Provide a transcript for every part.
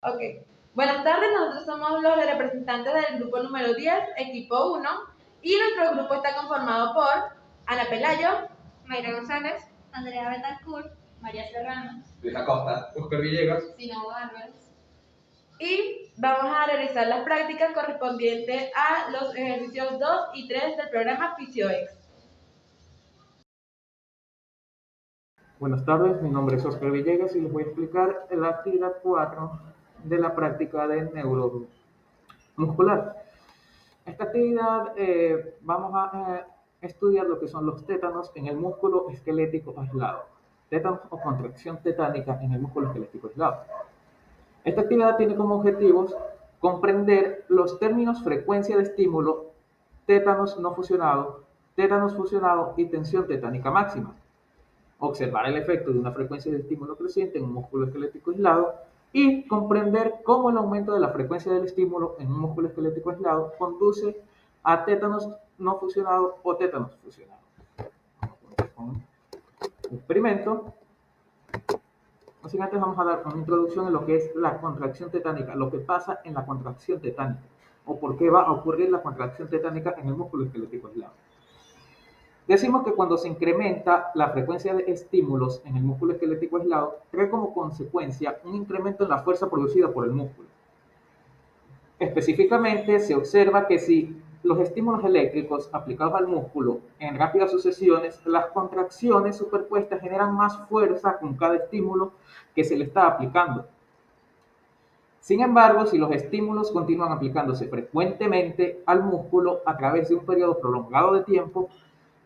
Ok. Buenas tardes, nosotros somos los representantes del grupo número 10, equipo 1, y nuestro grupo está conformado por Ana Pelayo, Mayra González, Andrea Betancourt, María Serrano, Luis Acosta, Oscar Villegas, Sinobo Álvarez. y vamos a realizar las prácticas correspondientes a los ejercicios 2 y 3 del programa FisioEx. buenas tardes, mi nombre es Oscar Villegas y les voy a explicar la actividad 4 de la práctica de neuromuscular. Esta actividad vamos a estudiar lo que son los tétanos en el músculo esquelético aislado. Tétanos o contracción tetánica en el músculo esquelético aislado. Esta actividad tiene como objetivos comprender los términos frecuencia de estímulo, tétanos no fusionado, tétanos fusionado y tensión tetánica máxima. Observar el efecto de una frecuencia de estímulo creciente en un músculo esquelético aislado y comprender cómo el aumento de la frecuencia del estímulo en un músculo esquelético aislado conduce a tétanos no fusionado o tétanos fusionado. Con el experimento. Así antes vamos a dar una introducción en lo que es la contracción tetánica, lo que pasa en la contracción tetánica o por qué va a ocurrir la contracción tetánica en el músculo esquelético aislado. Decimos que cuando se incrementa la frecuencia de estímulos en el músculo esquelético aislado, trae como consecuencia un incremento en la fuerza producida por el músculo. Específicamente, se observa que si los estímulos eléctricos aplicados al músculo en rápidas sucesiones, las contracciones superpuestas generan más fuerza con cada estímulo que se le está aplicando. Sin embargo, si los estímulos continúan aplicándose frecuentemente al músculo a través de un periodo prolongado de tiempo,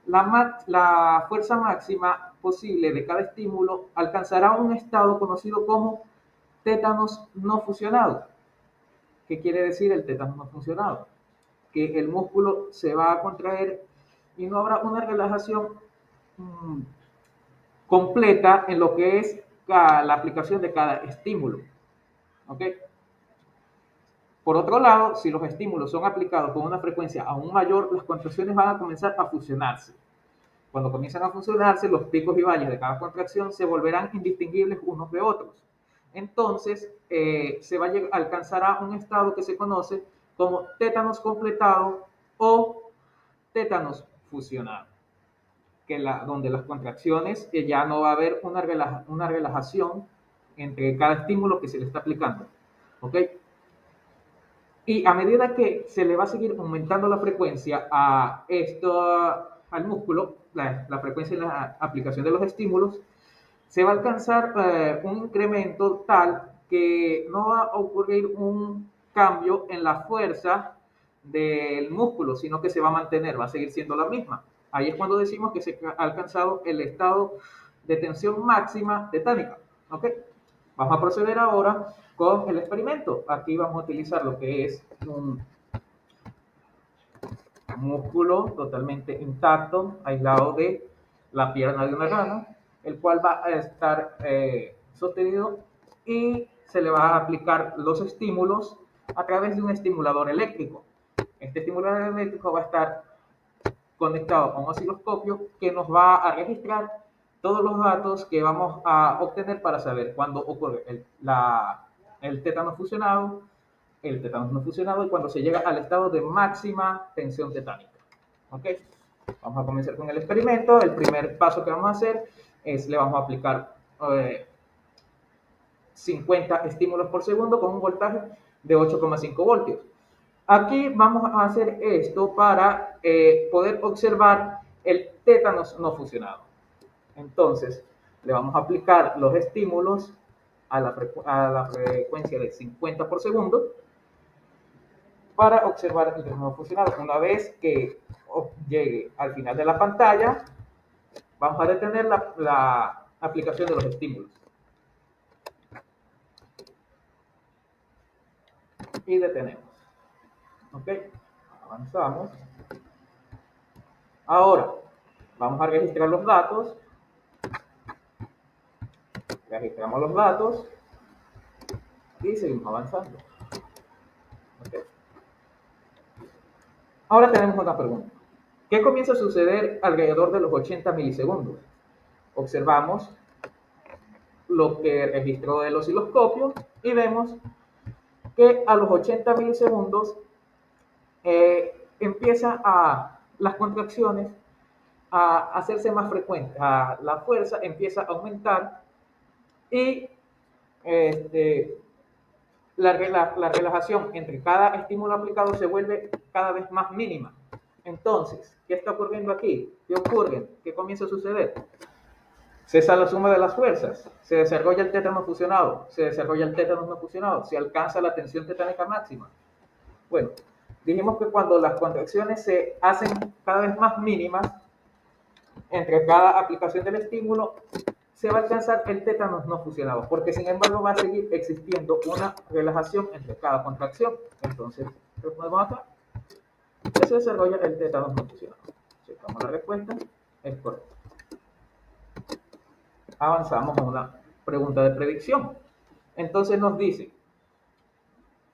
la fuerza máxima posible de cada estímulo alcanzará un estado conocido como tétanos no fusionado. ¿Qué quiere decir el tétanos no fusionado? Que el músculo se va a contraer y no habrá una relajación completa en lo que es la aplicación de cada estímulo. ¿Ok? Por otro lado, si los estímulos son aplicados con una frecuencia aún mayor, las contracciones van a comenzar a fusionarse. Cuando comienzan a fusionarse, los picos y valles de cada contracción se volverán indistinguibles unos de otros. Entonces, alcanzará un estado que se conoce como tétanos completado o tétanos fusionado, donde las contracciones ya no va a haber una relajación entre cada estímulo que se le está aplicando. ¿Ok? Y a medida que se le va a seguir aumentando la frecuencia al músculo, la frecuencia y la aplicación de los estímulos, se va a alcanzar un incremento tal que no va a ocurrir un cambio en la fuerza del músculo, sino que se va a mantener, va a seguir siendo la misma. Ahí es cuando decimos que se ha alcanzado el estado de tensión máxima tetánica. ¿Ok? Vamos a proceder ahora con el experimento. Aquí vamos a utilizar lo que es un músculo totalmente intacto, aislado de la pierna de una rana, el cual va a estar sostenido y se le va a aplicar los estímulos a través de un estimulador eléctrico. Este estimulador eléctrico va a estar conectado a un osciloscopio que nos va a registrar todos los datos que vamos a obtener para saber cuándo ocurre el tétano fusionado, el tétano no fusionado y cuando se llega al estado de máxima tensión tetánica. ¿Ok? Vamos a comenzar con el experimento. El primer paso que vamos a hacer es le vamos a aplicar 50 estímulos por segundo con un voltaje de 8,5 voltios. Aquí vamos a hacer esto para poder observar el tétanos no fusionado. Entonces, le vamos a aplicar los estímulos a la frecuencia de 50 por segundo para observar el tétanos no fusionado. Una vez que llegue al final de la pantalla, vamos a detener la aplicación de los estímulos. Y detenemos. ¿Ok? Avanzamos. Ahora, vamos a registrar los datos. Registramos los datos y seguimos avanzando. ¿Okay? Ahora tenemos una pregunta. ¿Qué comienza a suceder alrededor de los 80 milisegundos? Observamos lo que registró el osciloscopio y vemos que a los 80 milisegundos empiezan las contracciones a hacerse más frecuentes, la fuerza empieza a aumentar y la relajación entre cada estímulo aplicado se vuelve cada vez más mínima. Entonces, ¿qué está ocurriendo aquí? ¿Qué ocurre? ¿Qué comienza a suceder? Cesa la suma de las fuerzas, se desarrolla el tétano fusionado, se desarrolla el tétano no fusionado, se alcanza la tensión tetánica máxima. Bueno, dijimos que cuando las contracciones se hacen cada vez más mínimas entre cada aplicación del estímulo, se va a alcanzar el tétano no fusionado, porque sin embargo va a seguir existiendo una relajación entre cada contracción. Entonces, respondemos acá, que se desarrolla el tétano no fusionado. Checamos la respuesta, es correcto. Avanzamos a una pregunta de predicción. Entonces nos dice,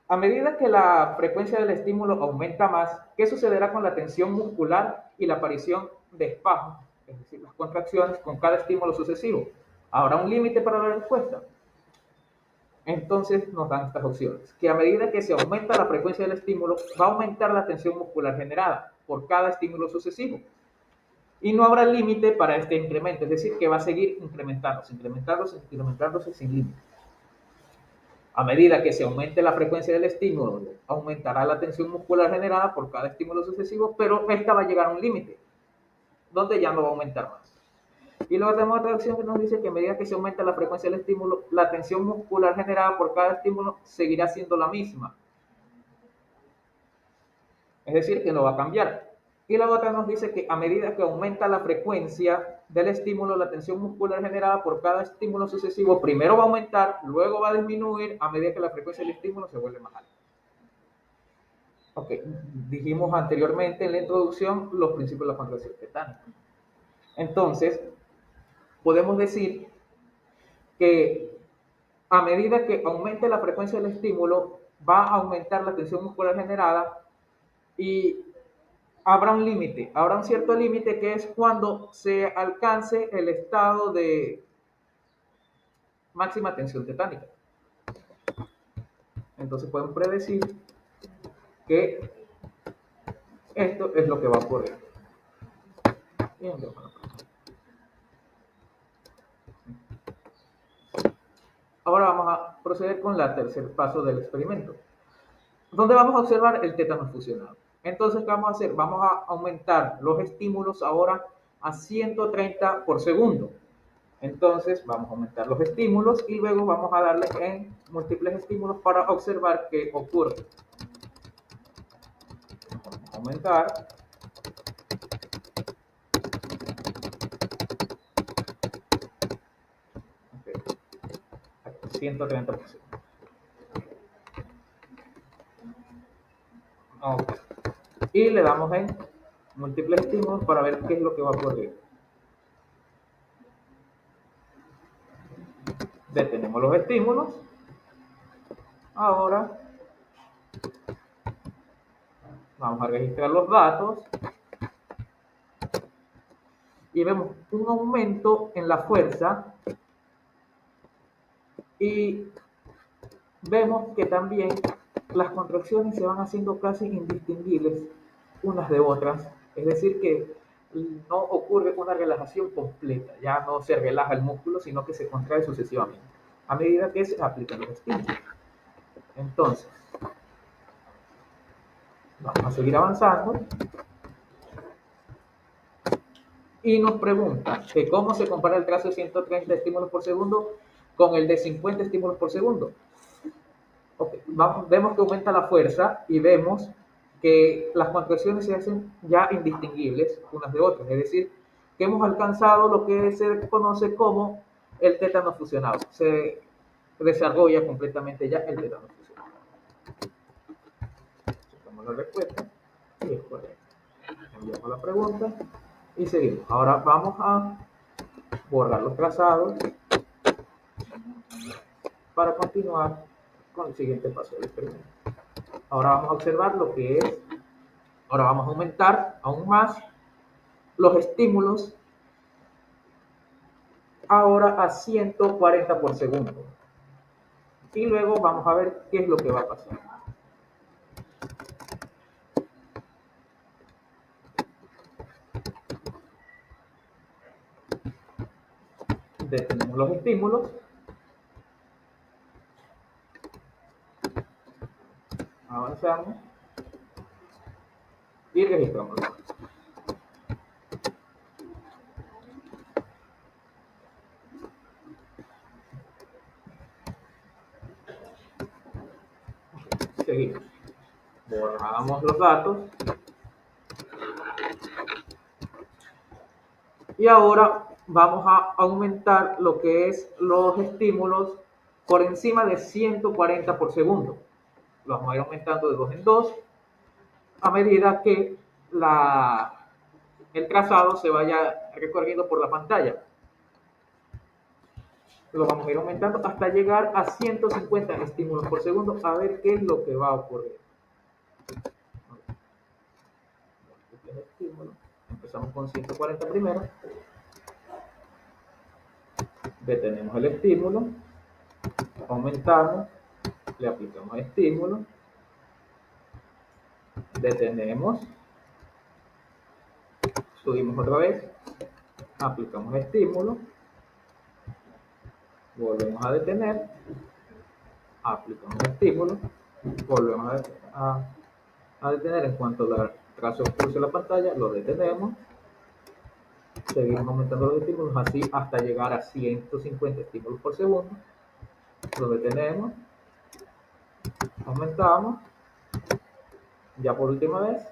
a medida que la frecuencia del estímulo aumenta más, ¿qué sucederá con la tensión muscular y la aparición de espasmos, es decir, las contracciones con cada estímulo sucesivo? ¿Habrá un límite para la respuesta? Entonces nos dan estas opciones, que a medida que se aumenta la frecuencia del estímulo, va a aumentar la tensión muscular generada por cada estímulo sucesivo. Y no habrá límite para este incremento, es decir, que va a seguir incrementándose sin límite. A medida que se aumente la frecuencia del estímulo, aumentará la tensión muscular generada por cada estímulo sucesivo, pero esta va a llegar a un límite, donde ya no va a aumentar más. Y luego tenemos otra opción que nos dice que a medida que se aumenta la frecuencia del estímulo, la tensión muscular generada por cada estímulo seguirá siendo la misma. Es decir, que no va a cambiar. Y la otra nos dice que a medida que aumenta la frecuencia del estímulo, la tensión muscular generada por cada estímulo sucesivo primero va a aumentar, luego va a disminuir a medida que la frecuencia del estímulo se vuelve más alta. Ok, dijimos anteriormente en la introducción los principios de la contracción tetánica. Entonces, podemos decir que a medida que aumente la frecuencia del estímulo, va a aumentar la tensión muscular generada y habrá un límite, habrá un cierto límite que es cuando se alcance el estado de máxima tensión tetánica. Entonces podemos predecir que esto es lo que va a ocurrir. Ahora vamos a proceder con el tercer paso del experimento, donde vamos a observar el tétano fusionado. Entonces, ¿qué vamos a hacer? Vamos a aumentar los estímulos ahora a 130 por segundo. Entonces, vamos a aumentar los estímulos y luego vamos a darle en múltiples estímulos para observar qué ocurre. Vamos a aumentar. Okay. 130 por segundo. Okay. Y le damos en múltiples estímulos para ver qué es lo que va a ocurrir. Detenemos los estímulos. Ahora vamos a registrar los datos y vemos un aumento en la fuerza y vemos que también las contracciones se van haciendo casi indistinguibles unas de otras, es decir que no ocurre una relajación completa, ya no se relaja el músculo, sino que se contrae sucesivamente, a medida que se aplican los estímulos. Entonces, vamos a seguir avanzando. Y nos pregunta que cómo se compara el trazo de 130 estímulos por segundo con el de 50 estímulos por segundo. Okay. Vemos que aumenta la fuerza y vemos que las contracciones se hacen ya indistinguibles unas de otras, es decir, que hemos alcanzado lo que se conoce como el tétano fusionado. Se desarrolla completamente ya el tétano fusionado. Checamos la respuesta y es correcto. Enviamos la pregunta y seguimos. Ahora vamos a borrar los trazados para continuar con el siguiente paso del experimento. Ahora vamos a observar lo que es, ahora vamos a aumentar aún más los estímulos, ahora a 140 por segundo. y luego vamos a ver qué es lo que va a pasar. Detenemos los estímulos. Avanzamos y registramos. Seguimos. Borramos los datos. Y ahora vamos a aumentar lo que es los estímulos por encima de 140 por segundo. Lo vamos a ir aumentando de 2 en 2 a medida que el trazado se vaya recorriendo por la pantalla. Lo vamos a ir aumentando hasta llegar a 150 estímulos por segundo, a ver qué es lo que va a ocurrir. Empezamos con 140 primero. Detenemos el estímulo, aumentamos, le aplicamos estímulo, detenemos, subimos otra vez, aplicamos estímulo, volvemos a detener, aplicamos estímulo, volvemos a detener. En cuanto el trazo cruce la pantalla, lo detenemos, seguimos aumentando los estímulos así hasta llegar a 150 estímulos por segundo. Lo detenemos, aumentamos, ya por última vez,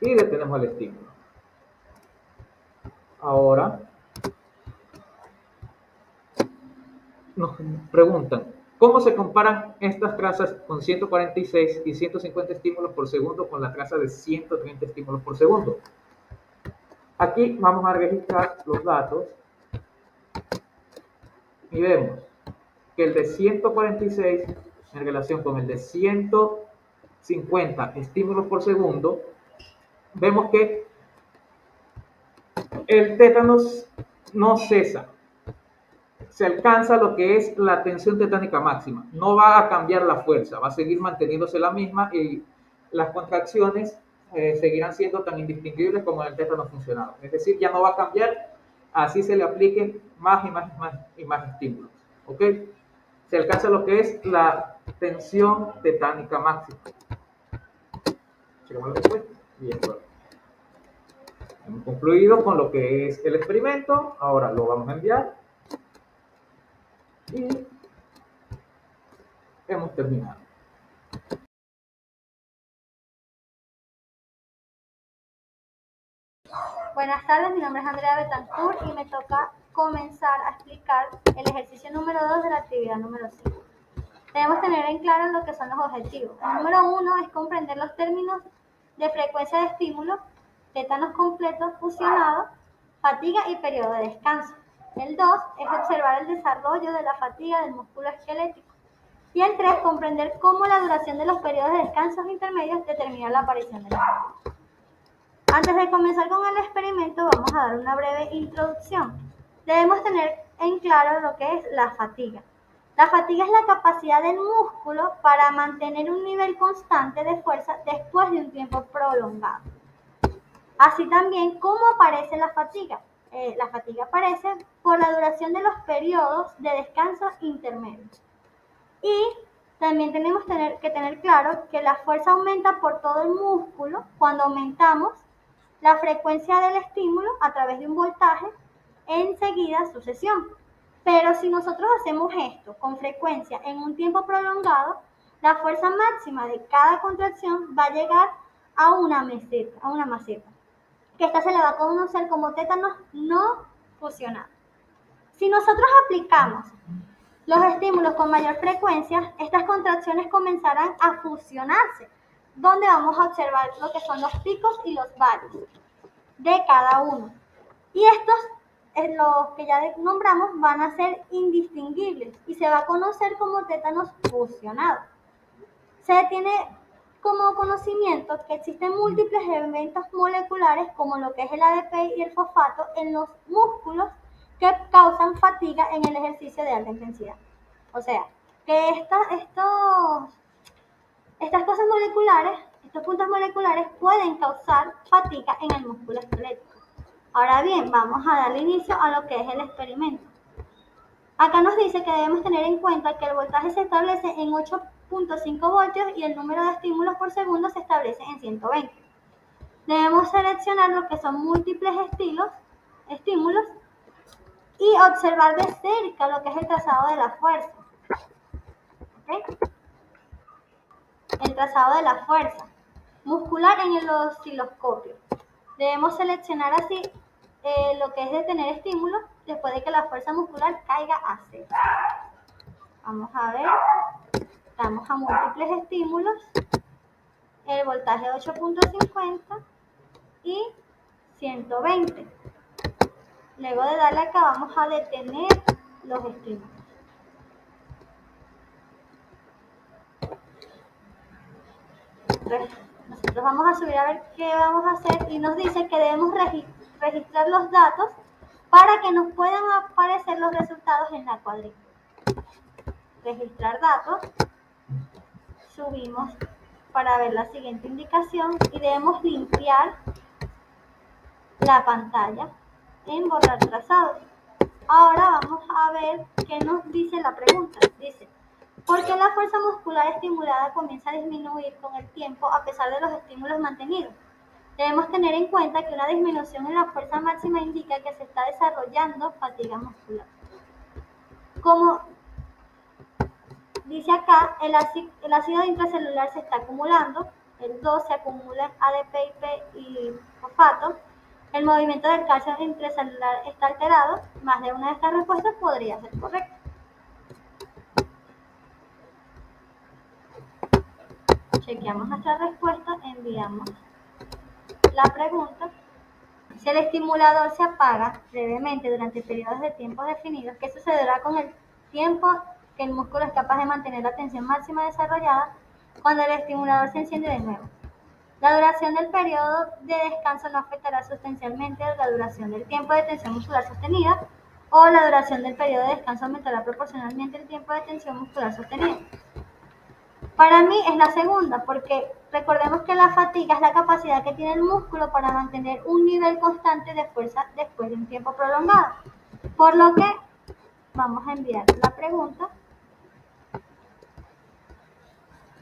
y detenemos el estímulo. Ahora nos preguntan, ¿cómo se comparan estas trazas con 146 y 150 estímulos por segundo con la traza de 130 estímulos por segundo? Aquí vamos a registrar los datos y vemos que el de 146 en relación con el de 150 estímulos por segundo, vemos que el tétanos no cesa. Se alcanza lo que es la tensión tetánica máxima. No va a cambiar la fuerza, va a seguir manteniéndose la misma y las contracciones seguirán siendo tan indistinguibles como en el tétano funcional. Es decir, ya no va a cambiar, así se le apliquen más y más estímulos. ¿Ok? Se alcanza lo que es la tensión tetánica máxima. Checamos la respuesta. Bien, bueno. Hemos concluido con lo que es el experimento. Ahora lo vamos a enviar. Y hemos terminado. Buenas tardes, mi nombre es Andrea Betancourt y me toca comenzar a explicar el ejercicio número 2 de la actividad número 5. Debemos tener en claro lo que son los objetivos. El número 1 es comprender los términos de frecuencia de estímulo, tétanos completos fusionados, fatiga y periodo de descanso. El 2 es observar el desarrollo de la fatiga del músculo esquelético. Y el 3, comprender cómo la duración de los periodos de descansos intermedios determina la aparición de la fatiga. Antes de comenzar con el experimento, vamos a dar una breve introducción. Debemos tener en claro lo que es la fatiga. La fatiga es la capacidad del músculo para mantener un nivel constante de fuerza después de un tiempo prolongado. Así también, ¿cómo aparece la fatiga? La fatiga aparece por la duración de los periodos de descanso intermedios. Y también tenemos que tener claro que la fuerza aumenta por todo el músculo cuando aumentamos la frecuencia del estímulo a través de un voltaje enseguida sucesión. Pero si nosotros hacemos esto con frecuencia en un tiempo prolongado, la fuerza máxima de cada contracción va a llegar a una meseta, que esta se le va a conocer como tétanos no fusionado. Si nosotros aplicamos los estímulos con mayor frecuencia, estas contracciones comenzarán a fusionarse, donde vamos a observar lo que son los picos y los valles de cada uno. Y estos, los que ya nombramos, van a ser indistinguibles y se va a conocer como tétanos fusionados. Se tiene como conocimiento que existen múltiples eventos moleculares como lo que es el ADP y el fosfato en los músculos que causan fatiga en el ejercicio de alta intensidad. O sea, que estas cosas moleculares, estos puntos moleculares pueden causar fatiga en el músculo esquelético. Ahora bien, vamos a darle inicio a lo que es el experimento. Acá nos dice que debemos tener en cuenta que el voltaje se establece en 8.5 voltios y el número de estímulos por segundo se establece en 120. Debemos seleccionar lo que son múltiples estímulos y observar de cerca lo que es el trazado de la fuerza. ¿Okay? El trazado de la fuerza muscular en el osciloscopio. Debemos seleccionar así lo que es detener estímulos después de que la fuerza muscular caiga a cero. Vamos a ver, estamos a múltiples estímulos, el voltaje 8.50 y 120. Luego de darle acá vamos a detener los estímulos. Entonces, nosotros vamos a subir a ver qué vamos a hacer y nos dice que debemos registrar los datos para que nos puedan aparecer los resultados en la cuadrícula. Registrar datos, subimos para ver la siguiente indicación y debemos limpiar la pantalla en borrar trazados. Ahora vamos a ver qué nos dice la pregunta. Dice, ¿por qué la fuerza muscular estimulada comienza a disminuir con el tiempo a pesar de los estímulos mantenidos? Debemos tener en cuenta que una disminución en la fuerza máxima indica que se está desarrollando fatiga muscular. Como dice acá, el ácido intracelular se está acumulando, el 2 se acumula en ADP y fosfato, el movimiento del calcio intracelular está alterado, más de una de estas respuestas podría ser correcta. Chequeamos nuestra respuesta, enviamos la pregunta. Si el estimulador se apaga brevemente durante periodos de tiempo definidos, ¿qué sucederá con el tiempo que el músculo es capaz de mantener la tensión máxima desarrollada cuando el estimulador se enciende de nuevo? La duración del periodo de descanso no afectará sustancialmente a la duración del tiempo de tensión muscular sostenida, o la duración del periodo de descanso aumentará proporcionalmente el tiempo de tensión muscular sostenida. Para mí es la segunda, porque recordemos que la fatiga es la capacidad que tiene el músculo para mantener un nivel constante de fuerza después de un tiempo prolongado. Por lo que vamos a enviar la pregunta.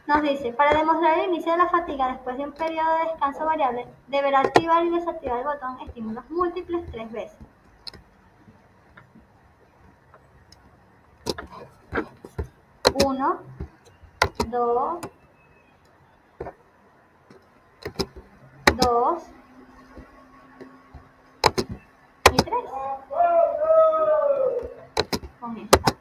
Nos dice, para demostrar el inicio de la fatiga después de un periodo de descanso variable, deberá activar y desactivar el botón estímulos múltiples 3 veces. Uno, 2, 2 y 3. Con esta.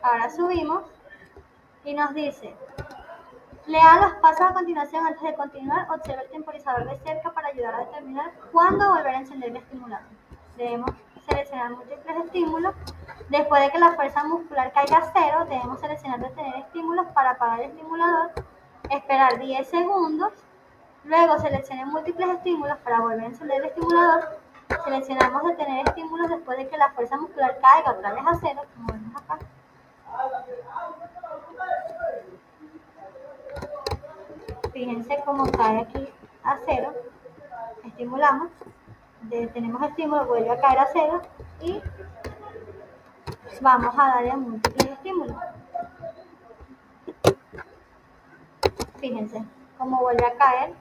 Ahora subimos y nos dice, lea los pasos a continuación. Antes de continuar, observe el temporizador de cerca para ayudar a determinar cuándo volver a encender el estimulador. Debemos seleccionar múltiples estímulos. Después de que la fuerza muscular caiga a cero, debemos seleccionar detener estímulos para apagar el estimulador, esperar 10 segundos, luego seleccionar múltiples estímulos para volver a encender el estimulador. Seleccionamos detener estímulos después de que la fuerza muscular caiga otra vez a cero, como vemos acá. Fíjense cómo cae aquí a cero. Estimulamos, detenemos estímulo, vuelve a caer a cero y vamos a darle a múltiples estímulos. Fíjense cómo vuelve a caer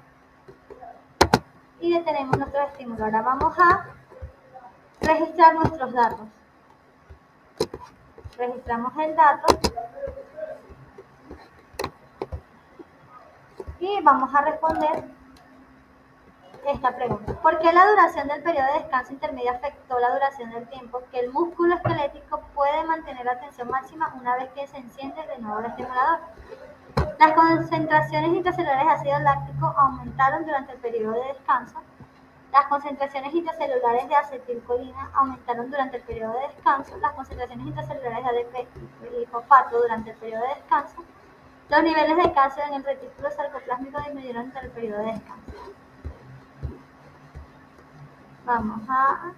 y detenemos nuestro estímulo. Ahora vamos a registrar nuestros datos. Registramos el dato y vamos a responder esta pregunta. ¿Por qué la duración del periodo de descanso intermedio afectó la duración del tiempo que el músculo esquelético puede mantener la tensión máxima una vez que se enciende de nuevo el estimulador? Las concentraciones intracelulares de ácido láctico aumentaron durante el periodo de descanso. Las concentraciones intracelulares de acetilcolina aumentaron durante el periodo de descanso. Las concentraciones intracelulares de ADP y fosfato durante el periodo de descanso. Los niveles de calcio en el retículo sarcoplásmico disminuyeron durante el periodo de descanso. Vamos a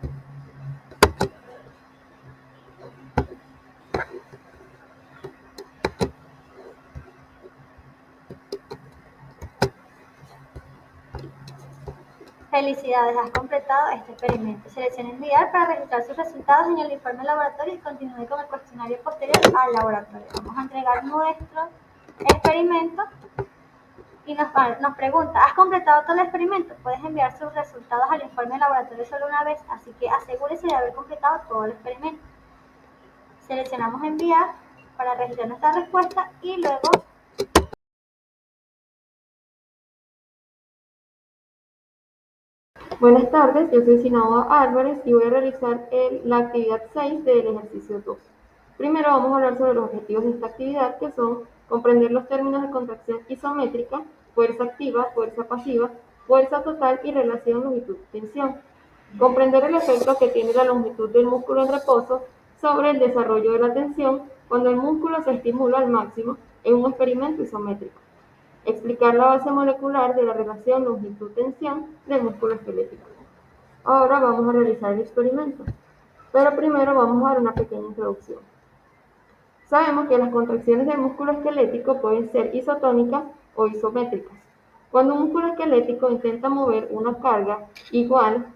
Felicidades, has completado este experimento. Seleccione enviar para registrar sus resultados en el informe laboratorio y continúe con el cuestionario posterior al laboratorio. Vamos a entregar nuestro experimento y nos pregunta, ¿has completado todo el experimento? Puedes enviar sus resultados al informe laboratorio solo una vez, así que asegúrese de haber completado todo el experimento. Seleccionamos enviar para registrar nuestra respuesta y luego Buenas tardes, yo soy Sinaoa Álvarez y voy a realizar la actividad 6 del ejercicio 2. Primero vamos a hablar sobre los objetivos de esta actividad, que son comprender los términos de contracción isométrica, fuerza activa, fuerza pasiva, fuerza total y relación longitud-tensión. Comprender el efecto que tiene la longitud del músculo en reposo sobre el desarrollo de la tensión cuando el músculo se estimula al máximo en un experimento isométrico. Explicar la base molecular de la relación longitud-tensión del músculo esquelético. Ahora vamos a realizar el experimento, pero primero vamos a dar una pequeña introducción. Sabemos que las contracciones del músculo esquelético pueden ser isotónicas o isométricas. Cuando un músculo esquelético intenta mover una carga igual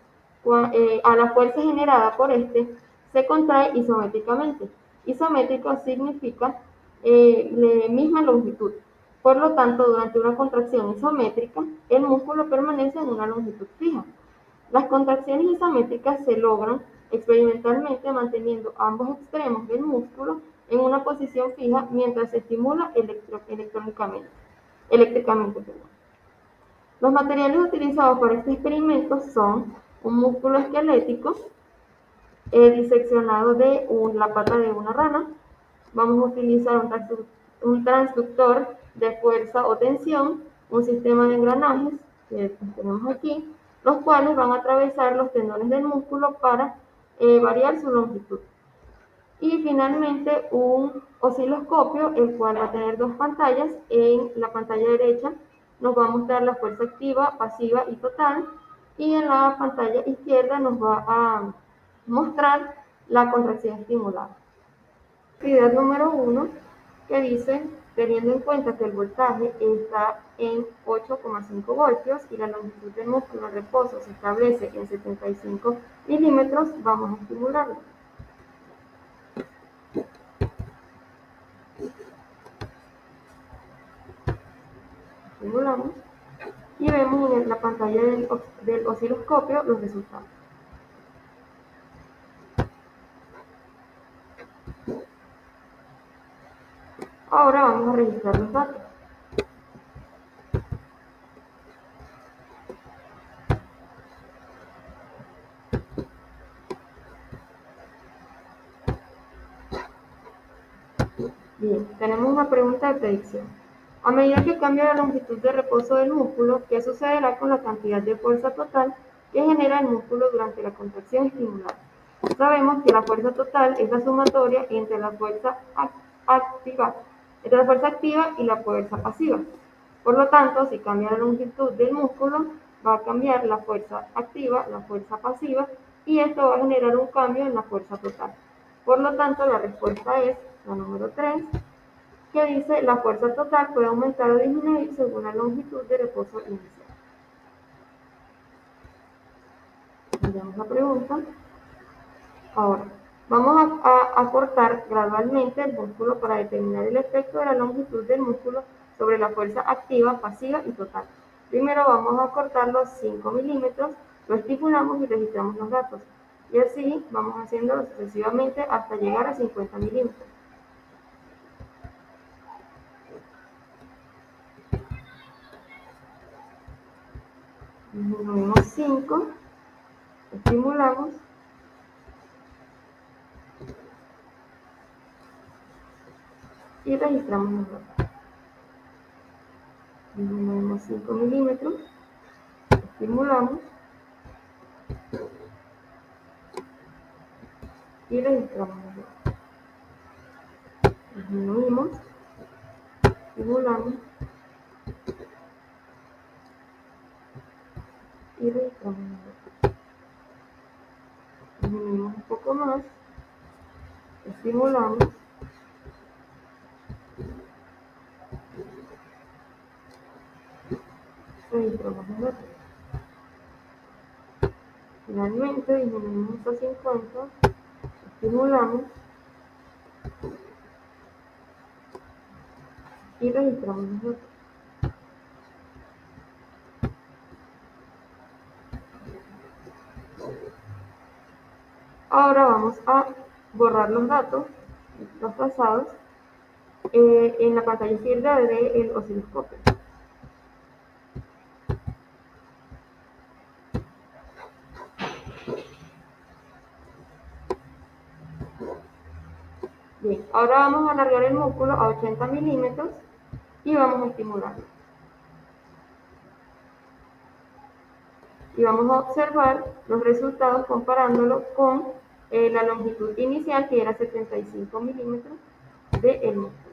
a la fuerza generada por este, se contrae isométricamente. Isométrico significa misma longitud. Por lo tanto, durante una contracción isométrica, el músculo permanece en una longitud fija. Las contracciones isométricas se logran experimentalmente manteniendo ambos extremos del músculo en una posición fija mientras se estimula eléctricamente. Los materiales utilizados para este experimento son un músculo esquelético diseccionado de la pata de una rana. Vamos a utilizar un transductor de fuerza o tensión, un sistema de engranajes que tenemos aquí, los cuales van a atravesar los tendones del músculo para variar su longitud. Y finalmente un osciloscopio, el cual va a tener dos pantallas. En la pantalla derecha nos va a mostrar la fuerza activa, pasiva y total, y en la pantalla izquierda nos va a mostrar la contracción estimulada. Actividad número 1, que dice, teniendo en cuenta que el voltaje está en 8,5 voltios y la longitud del músculo en reposo se establece en 75 milímetros, vamos a estimularlo. Estimulamos y vemos en la pantalla del osciloscopio los resultados. Ahora vamos a registrar los datos. Bien, tenemos una pregunta de predicción. A medida que cambia la longitud de reposo del músculo, ¿qué sucederá con la cantidad de fuerza total que genera el músculo durante la contracción estimulada? Sabemos que la fuerza total es la sumatoria entre la fuerza activa y la fuerza pasiva. Por lo tanto, si cambia la longitud del músculo, va a cambiar la fuerza activa, la fuerza pasiva, y esto va a generar un cambio en la fuerza total. Por lo tanto, la respuesta es la número 3, que dice la fuerza total puede aumentar o disminuir según la longitud de reposo inicial. Veamos la pregunta. Ahora, vamos a acortar gradualmente el músculo para determinar el efecto de la longitud del músculo sobre la fuerza activa, pasiva y total. Primero vamos a cortar los 5 milímetros, lo estimulamos y registramos los datos. Y así vamos haciéndolo sucesivamente hasta llegar a 50 milímetros. Disminuimos 5, estimulamos y registramos los datos. Disminuimos 5 milímetros, estimulamos y registramos los datos. Disminuimos, estimulamos y registramos los datos. disminuimos un poco más, estimulamos, registramos los datos. Finalmente disminuimos a 50, estimulamos y registramos los datos. Ahora vamos a borrar los datos, los trazados, en la pantalla izquierda del osciloscopio. Bien, ahora vamos a alargar el músculo a 80 milímetros y vamos a estimularlo. Y vamos a observar los resultados comparándolo con la longitud inicial, que era 75 milímetros del músculo.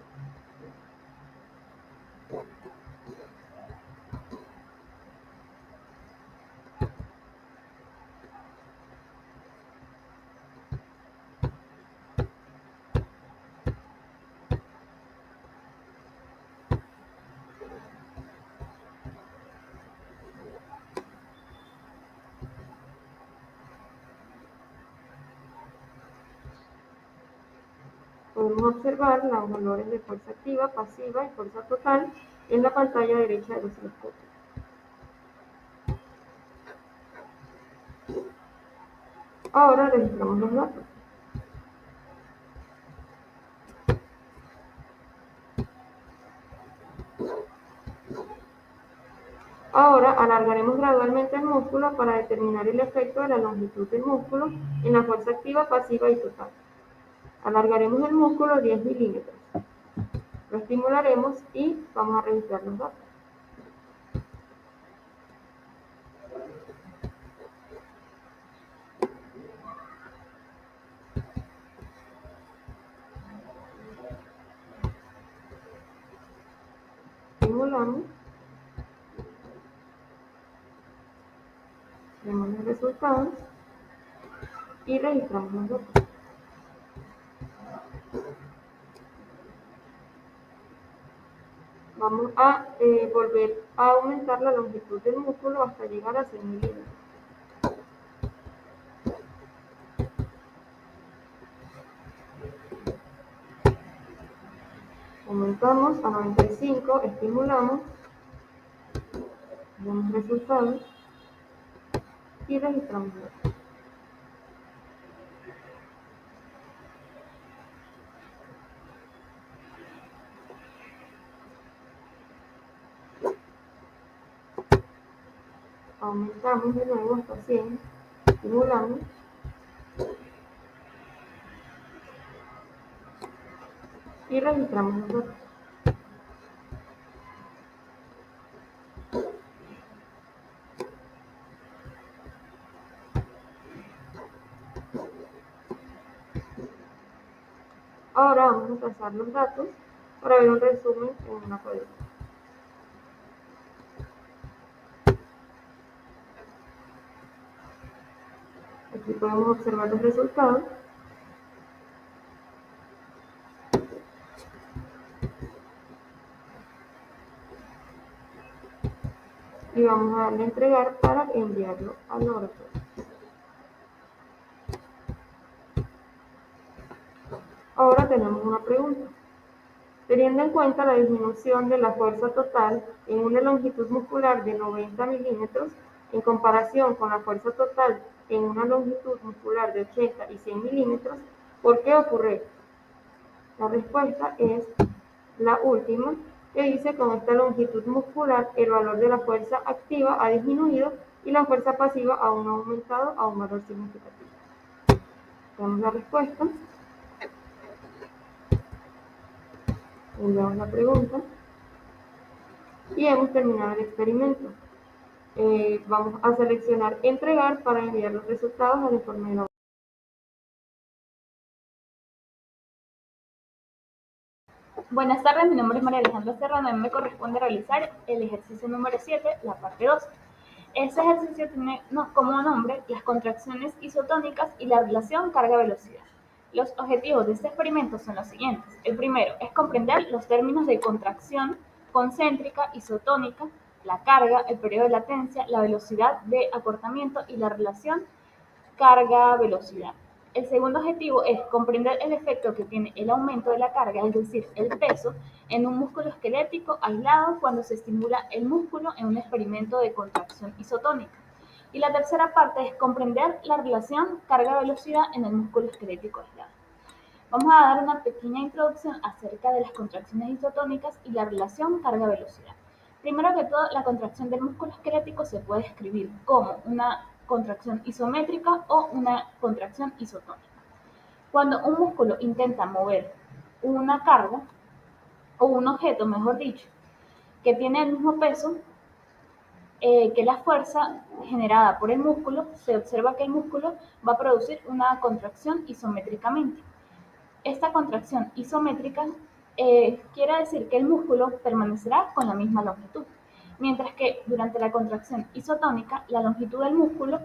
Podemos observar los valores de fuerza activa, pasiva y fuerza total en la pantalla derecha del osciloscopio. Ahora registramos los datos. Ahora alargaremos gradualmente el músculo para determinar el efecto de la longitud del músculo en la fuerza activa, pasiva y total. Alargaremos el músculo 10 milímetros. Lo estimularemos y vamos a registrar los datos. Estimulamos. Vemos los resultados y registramos los datos. Vamos a volver a aumentar la longitud del músculo hasta llegar a 100 milímetros. Aumentamos a 95, estimulamos, vemos resultados y registramos los datos. Aumentamos de nuevo hasta 100, estimulamos y registramos los datos. Ahora vamos a trazar los datos para ver un resumen en una cuadrícula. Aquí podemos observar los resultados. Y vamos a darle a entregar para enviarlo al laboratorio. Ahora tenemos una pregunta. Teniendo en cuenta la disminución de la fuerza total en una longitud muscular de 90 milímetros en comparación con la fuerza total en una longitud muscular de 80 y 100 milímetros, ¿por qué ocurre esto? La respuesta es la última, que dice: con esta longitud muscular el valor de la fuerza activa ha disminuido y la fuerza pasiva aún ha aumentado a un valor significativo. Tenemos la respuesta. Enviamos la pregunta y hemos terminado el experimento. Vamos a seleccionar entregar para enviar los resultados al informe de laboratorio. Buenas tardes, mi nombre es María Alejandra Serrano y me corresponde realizar el ejercicio número 7, la parte 2. Este ejercicio tiene como nombre las contracciones isotónicas y la relación carga-velocidad. Los objetivos de este experimento son los siguientes. El primero es comprender los términos de contracción concéntrica, isotónica, la carga, el periodo de latencia, la velocidad de acortamiento y la relación carga-velocidad. El segundo objetivo es comprender el efecto que tiene el aumento de la carga, es decir, el peso, en un músculo esquelético aislado cuando se estimula el músculo en un experimento de contracción isotónica. Y la tercera parte es comprender la relación carga-velocidad en el músculo esquelético aislado. Vamos a dar una pequeña introducción acerca de las contracciones isotónicas y la relación carga-velocidad. Primero que todo, la contracción del músculo esquelético se puede escribir como una contracción isométrica o una contracción isotónica. Cuando un músculo intenta mover una carga o un objeto, mejor dicho, que tiene el mismo peso que la fuerza generada por el músculo, se observa que el músculo va a producir una contracción isométricamente. Esta contracción isométrica quiere decir que el músculo permanecerá con la misma longitud, mientras que durante la contracción isotónica la longitud del músculo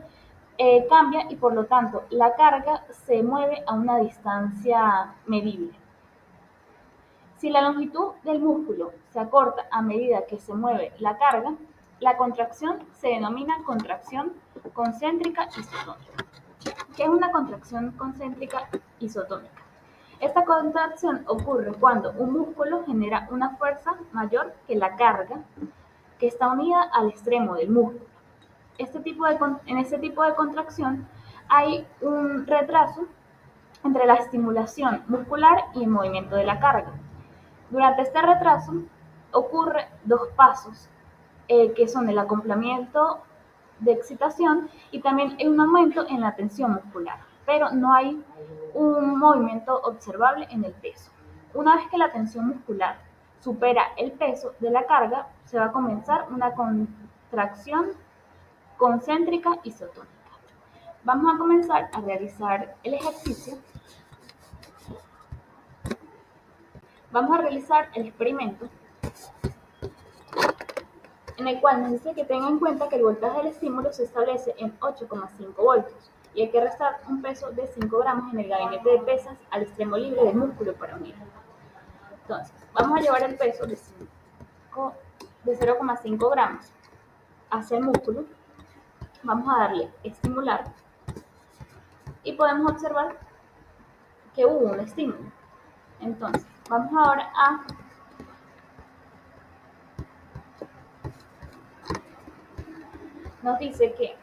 cambia y por lo tanto la carga se mueve a una distancia medible. Si la longitud del músculo se acorta a medida que se mueve la carga, la contracción se denomina contracción concéntrica isotónica. ¿Qué es una contracción concéntrica isotónica? Esta contracción ocurre cuando un músculo genera una fuerza mayor que la carga que está unida al extremo del músculo. En este tipo de contracción hay un retraso entre la estimulación muscular y el movimiento de la carga. Durante este retraso ocurre dos pasos, que son el acoplamiento de excitación y también un aumento en la tensión muscular, pero no hay un movimiento observable en el peso. Una vez que la tensión muscular supera el peso de la carga, se va a comenzar una contracción concéntrica isotónica. Vamos a comenzar a realizar el ejercicio. Vamos a realizar el experimento en el cual nos dice que tenga en cuenta que el voltaje del estímulo se establece en 8,5 voltios y hay que restar un peso de 5 gramos en el gabinete de pesas al extremo libre del músculo para unirlo. Entonces, vamos a llevar el peso de 0,5 gramos hacia el músculo. Vamos a darle estimular y podemos observar que hubo un estímulo. Entonces, vamos ahora a nos dice que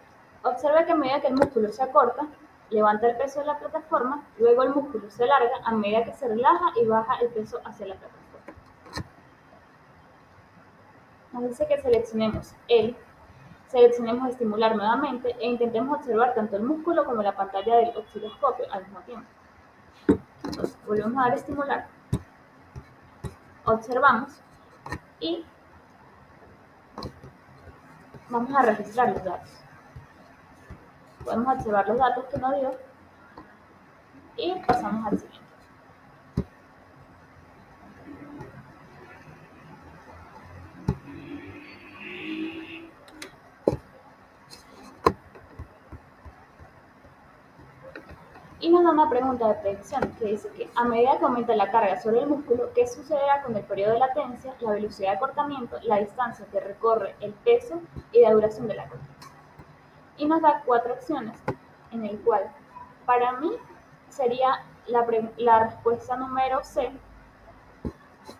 observe que a medida que el músculo se acorta, levanta el peso de la plataforma, luego el músculo se alarga a medida que se relaja y baja el peso hacia la plataforma. Nos dice que seleccionemos estimular nuevamente e intentemos observar tanto el músculo como la pantalla del osciloscopio al mismo tiempo. Entonces, volvemos a dar estimular, observamos y vamos a registrar los datos. Podemos observar los datos que nos dio y pasamos al siguiente. Y nos da una pregunta de predicción que dice que a medida que aumenta la carga sobre el músculo, ¿qué sucederá con el periodo de latencia, la velocidad de acortamiento, la distancia que recorre el peso y la duración de la contracción? Y nos da 4 opciones, en el cual para mí sería la respuesta número C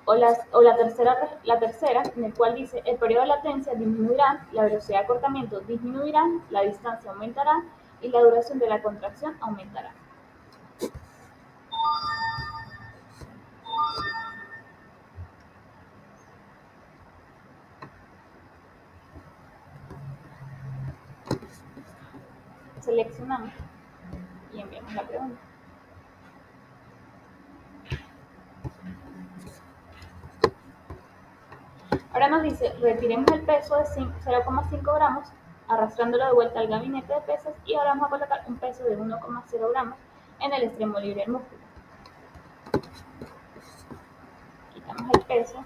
o la tercera, en el cual dice el periodo de latencia disminuirá, la velocidad de acortamiento disminuirá, la distancia aumentará y la duración de la contracción aumentará. Seleccionamos y enviamos la pregunta. Ahora nos dice, retiremos el peso de 0,5 gramos, arrastrándolo de vuelta al gabinete de pesas y ahora vamos a colocar un peso de 1,0 gramos en el extremo libre del músculo. Quitamos el peso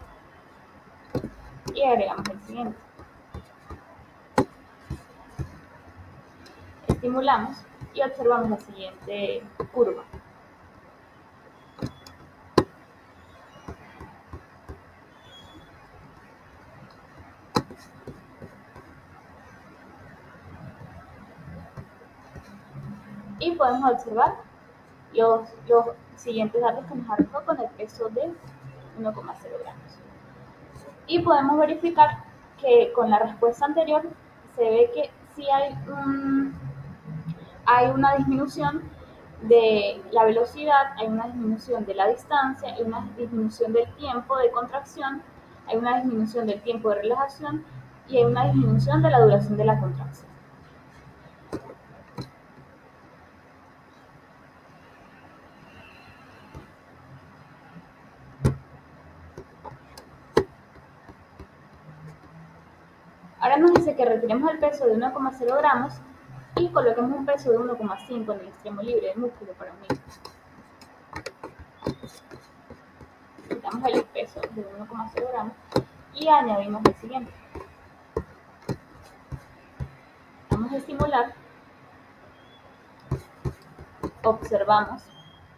y agregamos el siguiente. estimulamos y observamos la siguiente curva. Y podemos observar los siguientes datos que nos arrojó con el peso de 1,0 gramos. Y podemos verificar que con la respuesta anterior se ve que sí hay una disminución de la velocidad, hay una disminución de la distancia, hay una disminución del tiempo de contracción, hay una disminución del tiempo de relajación y hay una disminución de la duración de la contracción. Ahora nos dice que retiremos el peso de 1,0 gramos y coloquemos un peso de 1,5 en el extremo libre del músculo para unir. Quitamos el peso de 1,0 gramos y añadimos el siguiente. Vamos a estimular, observamos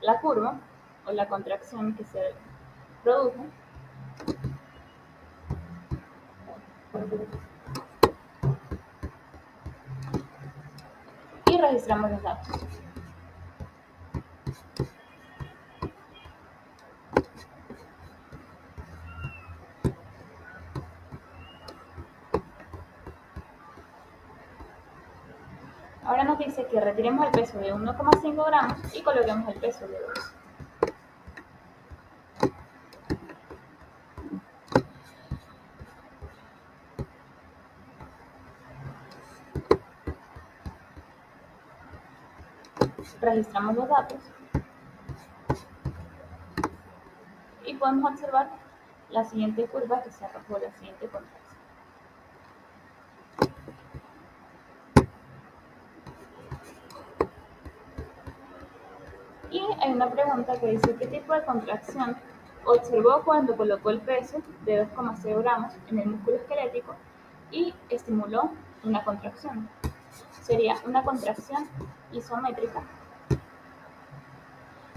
la curva o la contracción que se produjo. Y registramos los datos. Ahora nos dice que retiremos el peso de 1,5 gramos y coloquemos el peso de 2. Registramos los datos y podemos observar la siguiente curva que se arrojó la siguiente contracción. Y hay una pregunta que dice ¿qué tipo de contracción observó cuando colocó el peso de 2,0 gramos en el músculo esquelético y estimuló una contracción? Sería una contracción isométrica,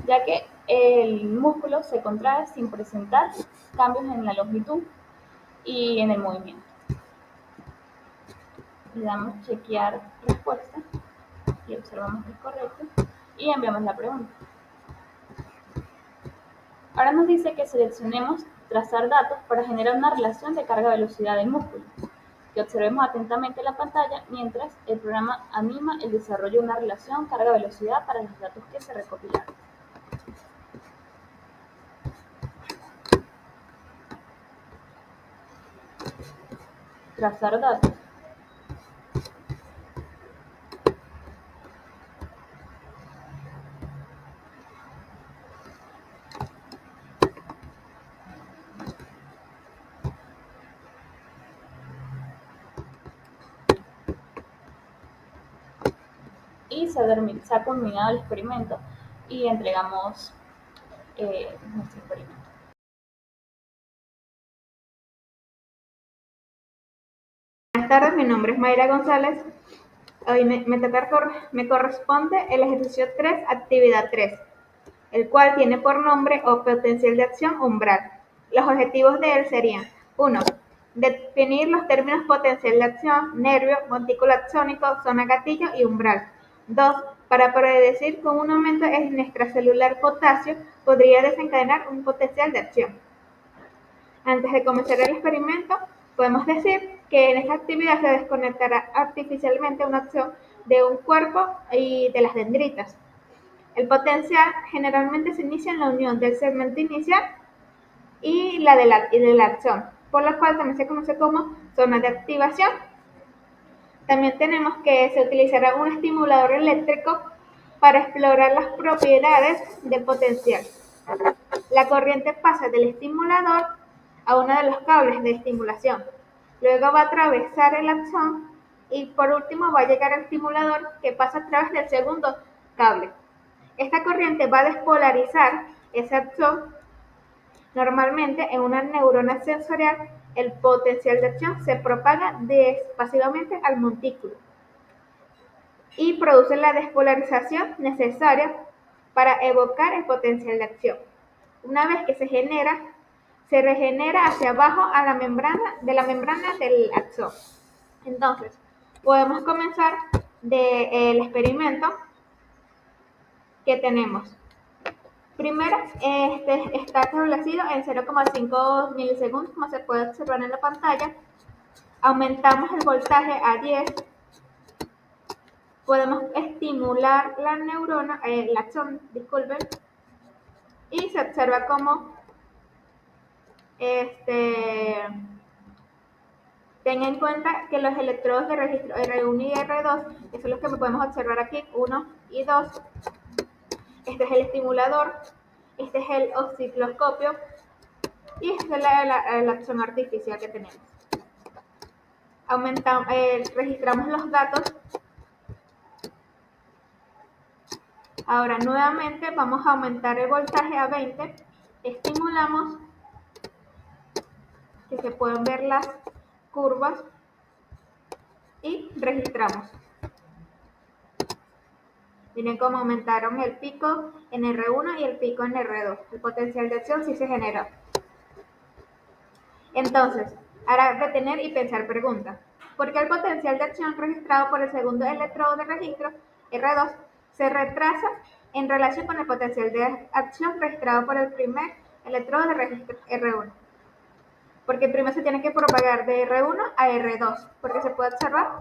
ya que el músculo se contrae sin presentar cambios en la longitud y en el movimiento. Le damos chequear respuesta y observamos que es correcto y enviamos la pregunta. Ahora nos dice que seleccionemos trazar datos para generar una relación de carga-velocidad del músculo. Que observemos atentamente la pantalla mientras el programa anima el desarrollo de una relación carga-velocidad para los datos que se recopilaron. Trazar datos. Y se ha culminado el experimento y entregamos nuestro experimento. Buenas tardes, mi nombre es Mayra González. Hoy me corresponde el ejercicio 3, actividad 3, el cual tiene por nombre o potencial de acción umbral. Los objetivos de él serían: 1. Definir los términos potencial de acción, nervio, montículo axónico, zona gatillo y umbral. 2. Para predecir con un aumento en extracelular potasio podría desencadenar un potencial de acción. Antes de comenzar el experimento, podemos decir que en esta actividad se desconectará artificialmente una acción de un cuerpo y de las dendritas. El potencial generalmente se inicia en la unión del segmento inicial y la de la acción, por lo cual también se conoce como zona de activación. También tenemos que se utilizará un estimulador eléctrico para explorar las propiedades del potencial. La corriente pasa del estimulador a uno de los cables de estimulación. Luego va a atravesar el axón y por último va a llegar al estimulador que pasa a través del segundo cable. Esta corriente va a despolarizar ese axón. Normalmente en una neurona sensorial el potencial de acción se propaga pasivamente al montículo. y produce la despolarización necesaria para evocar el potencial de acción. Una vez que se genera, se regenera hacia abajo a la membrana del axón. Entonces, podemos comenzar del experimento que tenemos. Primero, está establecido en 0,5 milisegundos, como se puede observar en la pantalla. Aumentamos el voltaje a 10. Podemos estimular la neurona, el axón, disculpen, y se observa cómo ten en cuenta que los electrodos de registro R1 y R2, que son los que podemos observar aquí, 1 y 2, este es el estimulador, este es el osciloscopio y este es el axón artificial que tenemos. Registramos los datos. Ahora nuevamente vamos a aumentar el voltaje a 20, estimulamos, que se pueden ver las curvas, y registramos. Miren cómo aumentaron el pico en R1 y el pico en R2. El potencial de acción sí se generó. Entonces, ahora detener y pensar pregunta. ¿Por qué el potencial de acción registrado por el segundo electrodo de registro, R2, se retrasa en relación con el potencial de acción registrado por el primer electrodo de registro, R1? Porque primero se tiene que propagar de R1 a R2, porque se puede observar,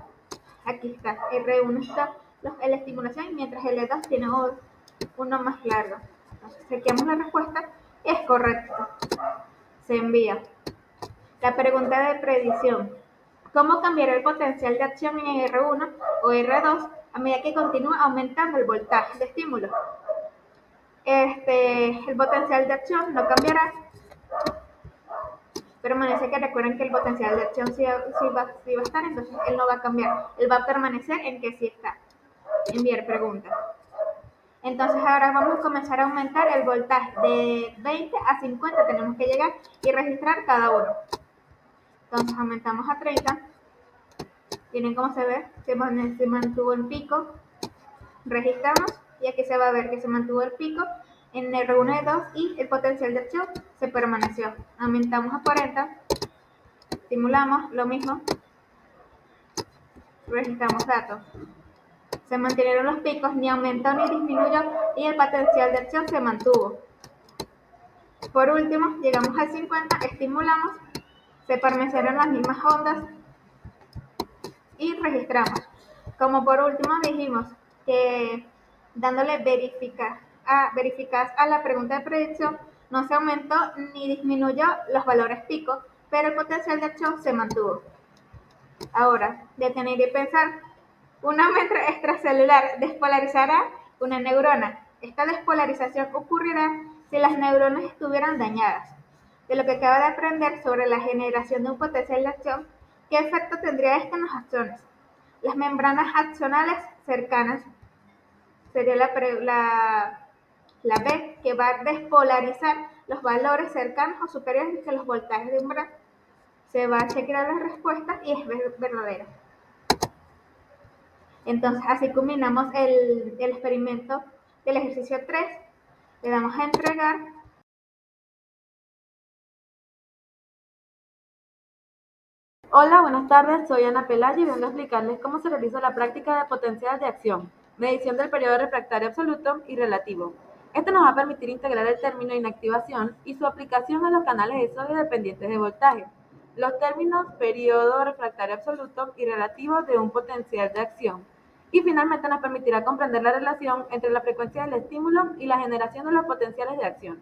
aquí está, R1 está en la estimulación, mientras L2 tiene uno más largo. Entonces, chequeamos la respuesta, es correcto. Se envía. La pregunta de predicción. ¿Cómo cambiará el potencial de acción en R1 o R2 a medida que continúa aumentando el voltaje de estímulo? El potencial de acción no cambiará. Permanece, que recuerden que el potencial de acción sí va a estar, entonces él no va a cambiar. Él va a permanecer en que sí está. Enviar pregunta. Entonces ahora vamos a comenzar a aumentar el voltaje de 20 a 50, tenemos que llegar y registrar cada uno. Entonces aumentamos a 30, miren cómo se ve, se mantuvo el pico, registramos y aquí se va a ver que se mantuvo el pico en R1 y R2 y el potencial de acción se permaneció. Aumentamos a 40, estimulamos, lo mismo, registramos datos. Se mantuvieron los picos, ni aumentó ni disminuyó y el potencial de acción se mantuvo. Por último, llegamos al 50, estimulamos, se permanecieron las mismas ondas y registramos. Como por último dijimos que dándole verificar a la pregunta de predicción, no se aumentó ni disminuyó los valores pico, pero el potencial de acción se mantuvo. Ahora, detener y pensar. Una metra extracelular despolarizará una neurona. Esta despolarización ocurrirá si las neuronas estuvieran dañadas. De lo que acaba de aprender sobre la generación de un potencial de acción, ¿qué efecto tendría esto en los axones? Las membranas axonales cercanas sería la B, que va a despolarizar los valores cercanos o superiores que los voltajes de umbral. Se va a chequear las respuestas y es verdadera. Entonces, así culminamos el experimento del ejercicio 3. Le damos a entregar. Hola, buenas tardes, soy Ana Pelayo y vengo a explicarles cómo se realiza la práctica de potencial de acción, medición del periodo refractario absoluto y relativo. Esto nos va a permitir integrar el término inactivación y su aplicación a los canales de sodio dependientes de voltaje, los términos periodo refractario absoluto y relativo de un potencial de acción. Y finalmente nos permitirá comprender la relación entre la frecuencia del estímulo y la generación de los potenciales de acción.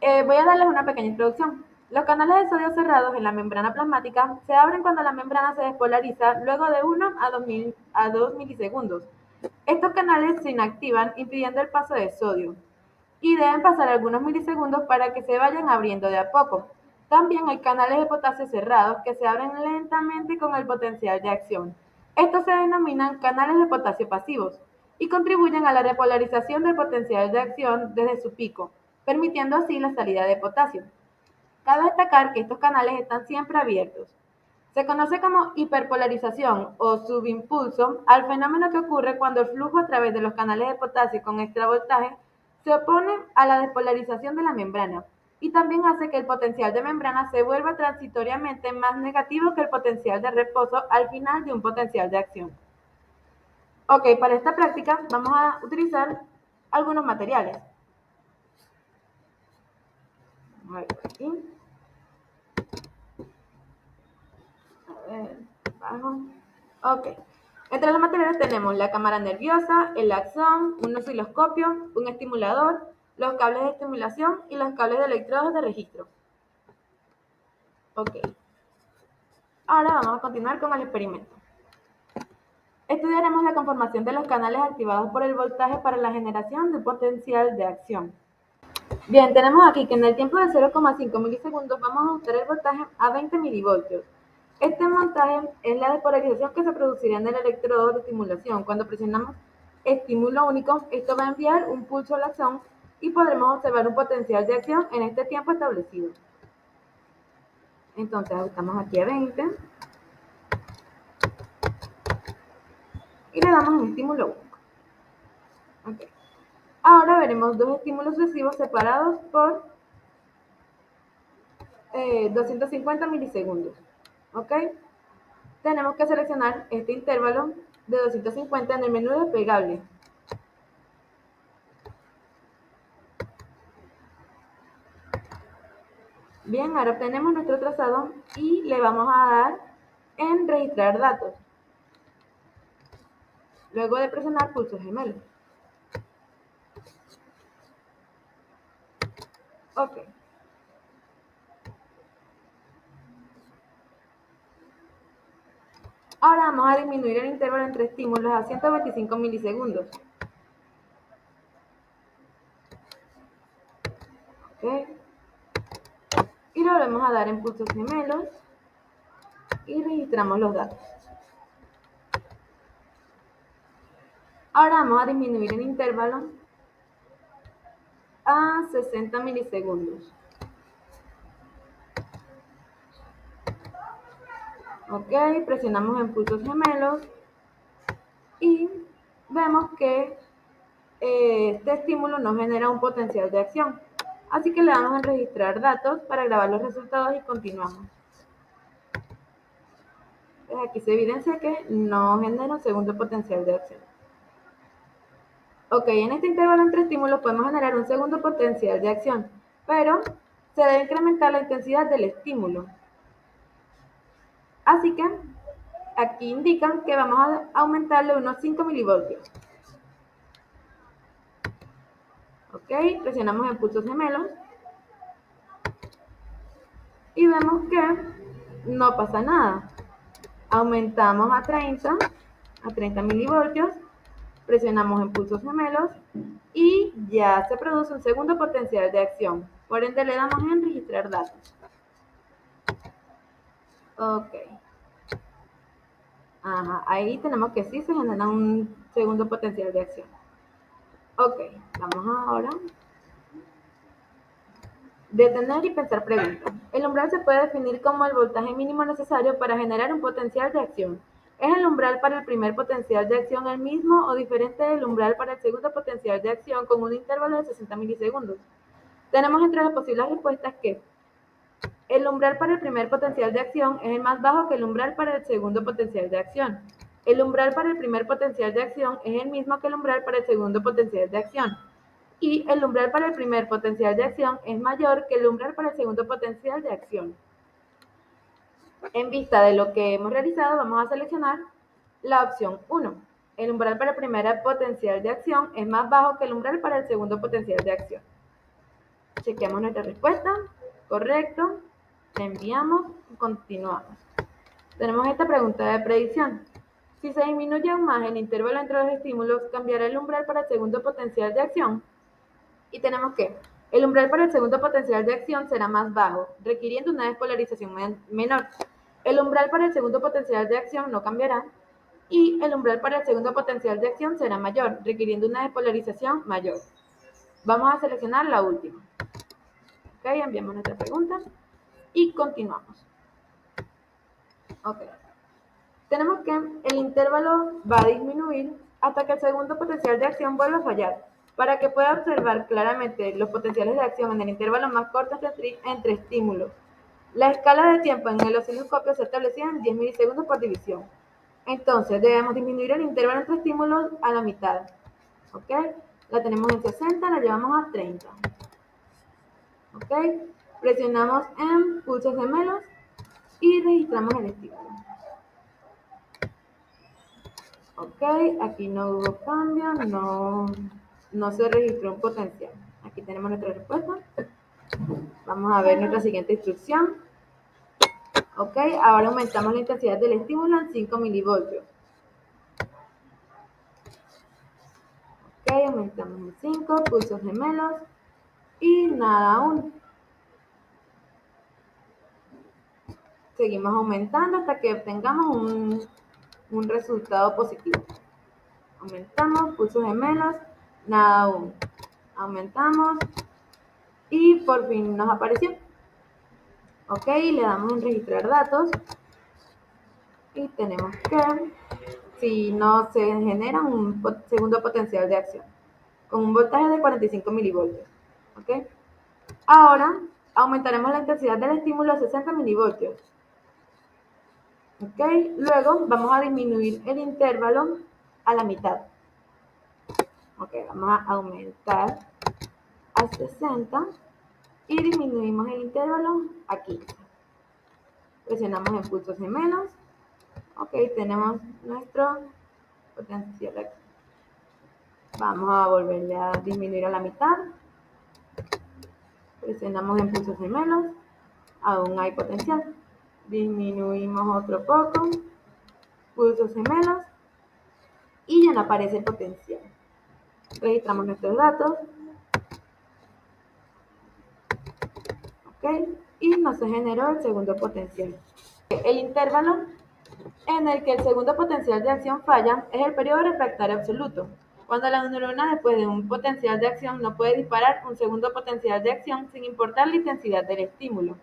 Voy a darles una pequeña introducción. Los canales de sodio cerrados en la membrana plasmática se abren cuando la membrana se despolariza luego de 1 a 2 milisegundos. Estos canales se inactivan impidiendo el paso de sodio y deben pasar algunos milisegundos para que se vayan abriendo de a poco. También hay canales de potasio cerrados que se abren lentamente con el potencial de acción. Estos se denominan canales de potasio pasivos y contribuyen a la repolarización del potencial de acción desde su pico, permitiendo así la salida de potasio. Cabe destacar que estos canales están siempre abiertos. Se conoce como hiperpolarización o subimpulso al fenómeno que ocurre cuando el flujo a través de los canales de potasio con extravoltaje se opone a la despolarización de la membrana y también hace que el potencial de membrana se vuelva transitoriamente más negativo que el potencial de reposo al final de un potencial de acción. Ok, para esta práctica vamos a utilizar algunos materiales. A ver, por aquí. A ver, bajo. Ok. Entre los materiales tenemos la cámara nerviosa, el axón, un osciloscopio, un estimulador, los cables de estimulación y los cables de electrodos de registro. Ok. Ahora vamos a continuar con el experimento. Estudiaremos la conformación de los canales activados por el voltaje para la generación de potencial de acción. Bien, tenemos aquí que en el tiempo de 0,5 milisegundos vamos a ajustar el voltaje a 20 milivoltios. Este montaje es la despolarización que se producirá en el electrodo de estimulación. Cuando presionamos estímulo único, esto va a enviar un pulso al axón y podremos observar un potencial de acción en este tiempo establecido. Entonces ajustamos aquí a 20 y le damos un estímulo único. Okay. Ahora veremos dos estímulos sucesivos separados por 250 milisegundos. ¿Ok? Tenemos que seleccionar este intervalo de 250 en el menú desplegable. Bien, ahora obtenemos nuestro trazado y le vamos a dar en registrar datos. Luego de presionar pulso gemelo. Ok. Ahora vamos a disminuir el intervalo entre estímulos a 125 milisegundos. Ok. Y le volvemos a dar en pulsos gemelos y registramos los datos. Ahora vamos a disminuir el intervalo a 60 milisegundos. Ok, presionamos en pulsos gemelos y vemos que este estímulo no genera un potencial de acción. Así que le damos en registrar datos para grabar los resultados y continuamos. Entonces aquí se evidencia que no genera un segundo potencial de acción. Ok, en este intervalo entre estímulos podemos generar un segundo potencial de acción, pero se debe incrementar la intensidad del estímulo. Así que aquí indican que vamos a aumentarle unos 5 milivoltios. Ok, presionamos en pulsos gemelos y vemos que no pasa nada. Aumentamos a 30 milivoltios, presionamos en pulsos gemelos y ya se produce un segundo potencial de acción. Por ende le damos en registrar datos. Ok. Ajá, ahí tenemos que sí se genera un segundo potencial de acción. Ok, vamos ahora. Detener y pensar preguntas. El umbral se puede definir como el voltaje mínimo necesario para generar un potencial de acción. ¿Es el umbral para el primer potencial de acción el mismo o diferente del umbral para el segundo potencial de acción con un intervalo de 60 milisegundos? Tenemos entre las posibles respuestas que el umbral para el primer potencial de acción es el más bajo que el umbral para el segundo potencial de acción. El umbral para el primer potencial de acción es el mismo que el umbral para el segundo potencial de acción. Y el umbral para el primer potencial de acción es mayor que el umbral para el segundo potencial de acción. En vista de lo que hemos realizado, vamos a seleccionar la opción 1. El umbral para el primer potencial de acción es más bajo que el umbral para el segundo potencial de acción. Chequeamos nuestra respuesta. Correcto. La enviamos y continuamos. Tenemos esta pregunta de predicción. Si se disminuye aún más el intervalo entre los estímulos, ¿cambiará el umbral para el segundo potencial de acción? Y tenemos que el umbral para el segundo potencial de acción será más bajo, requiriendo una despolarización menor. El umbral para el segundo potencial de acción no cambiará y el umbral para el segundo potencial de acción será mayor, requiriendo una despolarización mayor. Vamos a seleccionar la última. Ok, enviamos nuestra pregunta y continuamos. Ok. Tenemos que el intervalo va a disminuir hasta que el segundo potencial de acción vuelva a fallar. Para que pueda observar claramente los potenciales de acción en el intervalo más corto entre estímulos. La escala de tiempo en el osciloscopio se establecía en 10 milisegundos por división. Entonces, debemos disminuir el intervalo entre estímulos a la mitad. ¿Ok? La tenemos en 60, la llevamos a 30. ¿Ok? Presionamos en pulsos gemelos y registramos el estímulo. Ok, aquí no hubo cambio, no se registró un potencial. Aquí tenemos nuestra respuesta. Vamos a ver nuestra siguiente instrucción. Ok, ahora aumentamos la intensidad del estímulo en 5 milivoltios. Ok, aumentamos en 5, pulsos gemelos y nada aún. Seguimos aumentando hasta que obtengamos un resultado positivo. Aumentamos, pulsos gemelos, nada aún. Aumentamos y por fin nos apareció. Ok, le damos en registrar datos y tenemos que, si no se genera un segundo potencial de acción con un voltaje de 45 milivoltios. Ok, ahora aumentaremos la intensidad del estímulo a 60 milivoltios. Ok, luego vamos a disminuir el intervalo a la mitad. Ok, vamos a aumentar a 60 y disminuimos el intervalo a 15. Presionamos en pulsos gemelos. Ok, tenemos nuestro potencial aquí. Vamos a volverle a disminuir a la mitad. Presionamos en pulsos gemelos. Aún hay potencial. Disminuimos otro poco. Pulsos gemelos. Y ya no aparece el potencial. Registramos nuestros datos. Ok, y no se generó el segundo potencial. El intervalo en el que el segundo potencial de acción falla es el periodo refractario absoluto, cuando la neurona después de un potencial de acción no puede disparar un segundo potencial de acción sin importar la intensidad del estímulo.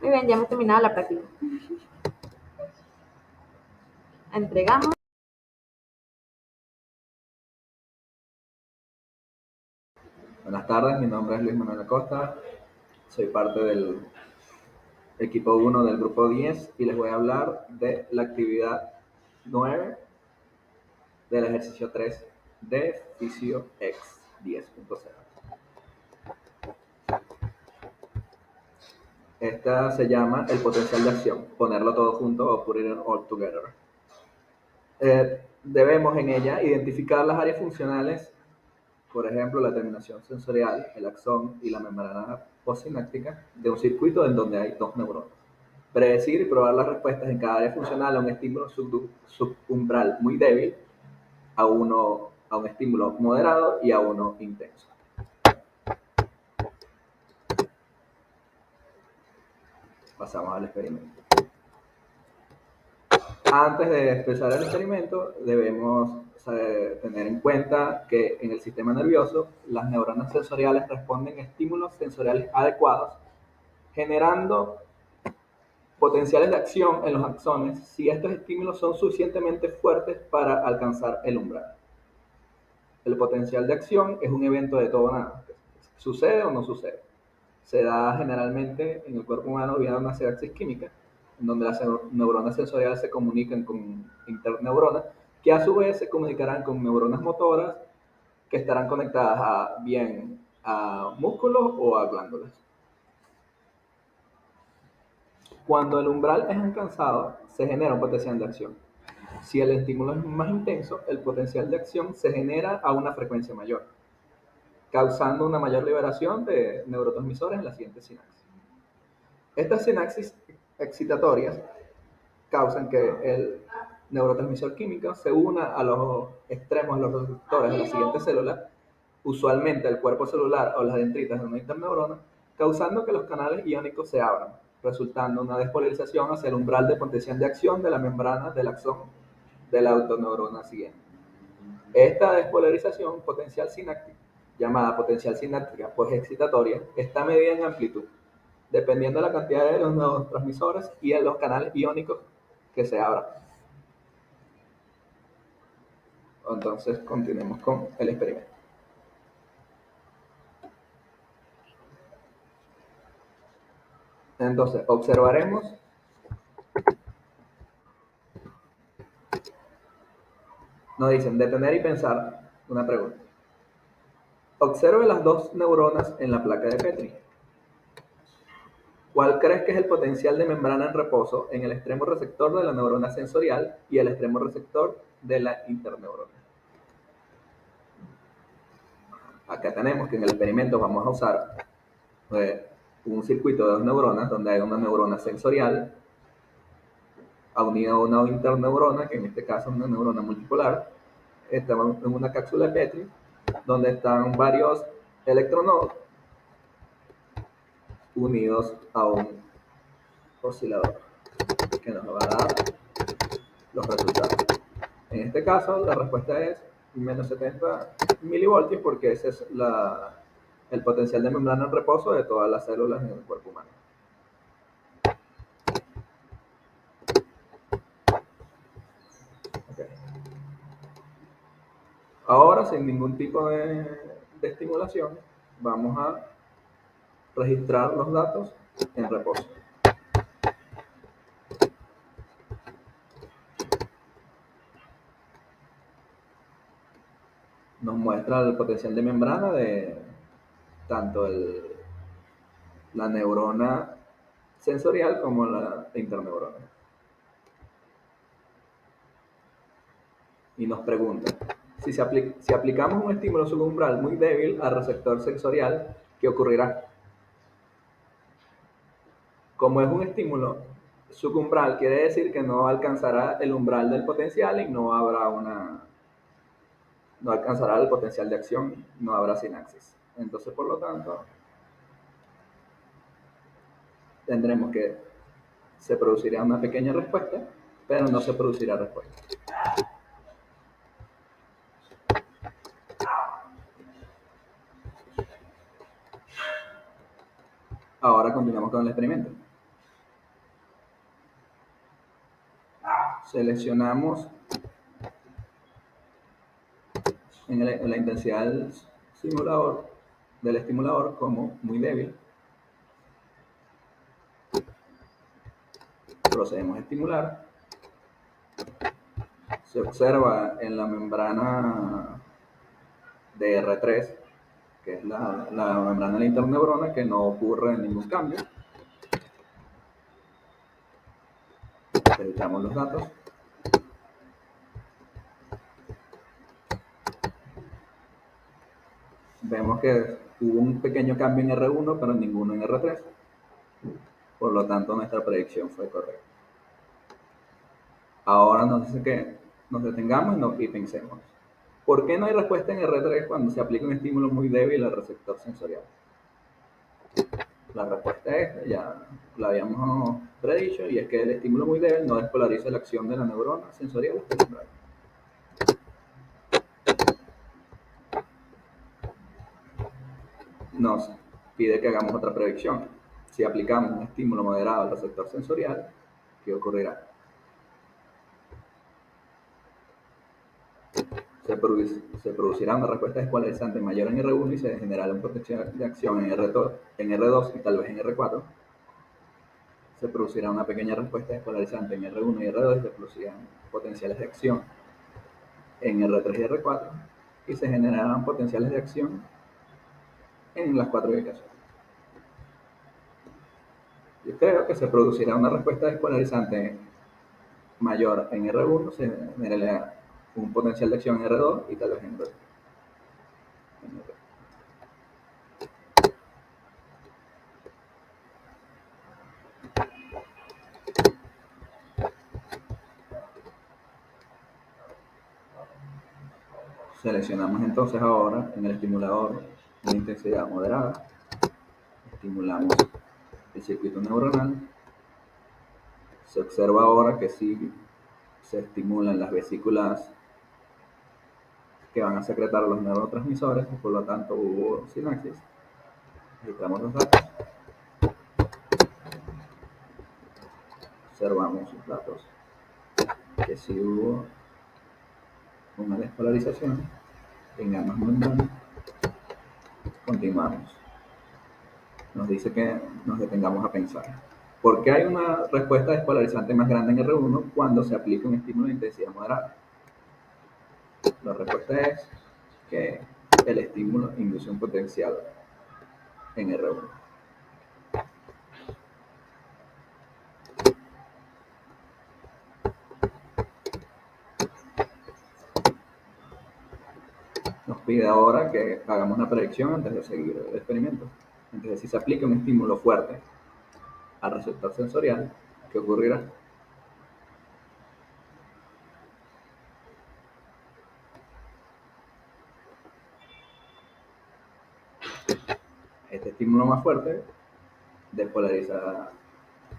Muy bien, ya hemos terminado la práctica. Entregamos. Buenas tardes, mi nombre es Luis Manuel Acosta, soy parte del equipo 1 del grupo 10 y les voy a hablar de la actividad 9 del ejercicio 3 de Fisio X 10.0. Esta se llama el potencial de acción, ponerlo todo junto o put it all together. Debemos en ella identificar las áreas funcionales, por ejemplo, la terminación sensorial, el axón y la membrana postsináptica de un circuito en donde hay dos neuronas. Predecir y probar las respuestas en cada área funcional a un estímulo subumbral muy débil, a un estímulo moderado y a uno intenso. Pasamos al experimento. Antes de empezar el experimento, debemos tener en cuenta que en el sistema nervioso las neuronas sensoriales responden a estímulos sensoriales adecuados, generando potenciales de acción en los axones si estos estímulos son suficientemente fuertes para alcanzar el umbral. El potencial de acción es un evento de todo o nada. ¿Sucede o no sucede? Se da generalmente en el cuerpo humano vía una sinapsis química, en donde las neuronas sensoriales se comunican con interneuronas, que a su vez se comunicarán con neuronas motoras, que estarán conectadas bien a músculos o a glándulas. Cuando el umbral es alcanzado, se genera un potencial de acción. Si el estímulo es más intenso, el potencial de acción se genera a una frecuencia mayor, causando una mayor liberación de neurotransmisores en la siguiente sinapsis. Estas sinapsis excitatorias causan que el neurotransmisor químico se una a los extremos de los receptores de la siguiente célula, usualmente el cuerpo celular o las dendritas de una interneurona, causando que los canales iónicos se abran, resultando en una despolarización hacia el umbral de potencial de acción de la membrana del axón de la autoneurona siguiente. Esta despolarización potencial sináptica, llamada potencial sináptica excitatoria, está medida en amplitud, dependiendo de la cantidad de los neurotransmisores y de los canales iónicos que se abra. Entonces continuemos con el experimento. Entonces observaremos nos dicen detener y pensar una pregunta. Observe las dos neuronas en la placa de Petri. ¿Cuál crees que es el potencial de membrana en reposo en el extremo receptor de la neurona sensorial y el extremo receptor de la interneurona? Acá tenemos que en el experimento vamos a usar un circuito de dos neuronas donde hay una neurona sensorial unida a una interneurona, que en este caso es una neurona multipolar. Estamos en una cápsula de Petri donde están varios electronodos unidos a un oscilador que nos va a dar los resultados. En este caso la respuesta es menos 70 milivoltios porque ese es el potencial de membrana en reposo de todas las células en el cuerpo humano. Okay. Ahora, sin ningún tipo de estimulación, vamos a registrar los datos en reposo. Nos muestra el potencial de membrana de tanto la neurona sensorial como la interneurona. Y nos pregunta, si aplicamos un estímulo subumbral muy débil al receptor sensorial, ¿qué ocurrirá? Como es un estímulo subumbral, quiere decir que no alcanzará el umbral del potencial y no alcanzará el potencial de acción, no habrá sinapsis. Entonces, por lo tanto, tendremos que se producirá una pequeña respuesta, pero no se producirá respuesta. Ahora continuamos con el experimento. Seleccionamos en la intensidad del estimulador como muy débil. Procedemos a estimular. Se observa en la membrana de R3, que es la membrana de la interneurona, que no ocurre ningún cambio. Registramos los datos. Vemos que hubo un pequeño cambio en R1, pero ninguno en R3. Por lo tanto, nuestra predicción fue correcta. Ahora nos dice que nos detengamos y pensemos. ¿Por qué no hay respuesta en R3 cuando se aplica un estímulo muy débil al receptor sensorial? La respuesta es, ya la habíamos predicho, y es que el estímulo muy débil no despolariza la acción de la neurona sensorial hasta el umbral. Nos pide que hagamos otra predicción. Si aplicamos un estímulo moderado al receptor sensorial, ¿qué ocurrirá? Se producirá una respuesta despolarizante mayor en R1 y se generará un potencial de acción en R2 y tal vez en R4. Se producirá una pequeña respuesta despolarizante en R1 y R2 y se producirán potenciales de acción en R3 y R4 y se generarán potenciales de acción en las cuatro ubicaciones. Yo creo que se producirá una respuesta despolarizante mayor en R1, se generará un potencial de acción en R2 y tal vez en R3. Seleccionamos entonces ahora en el estimulador una intensidad moderada, estimulamos el circuito neuronal, se observa ahora que sí se estimulan las vesículas que van a secretar los neurotransmisores y por lo tanto hubo sinapsis. Registramos los datos, observamos sus datos que si hubo una despolarización en ambas membranas, continuamos. Nos dice que nos detengamos a pensar. ¿Por qué hay una respuesta despolarizante más grande en R1 cuando se aplica un estímulo de intensidad moderada? La respuesta es que el estímulo induce un potencial en R1. Nos pide ahora que hagamos una predicción antes de seguir el experimento. Entonces, si se aplica un estímulo fuerte al receptor sensorial, ¿qué ocurrirá? Este estímulo más fuerte despolariza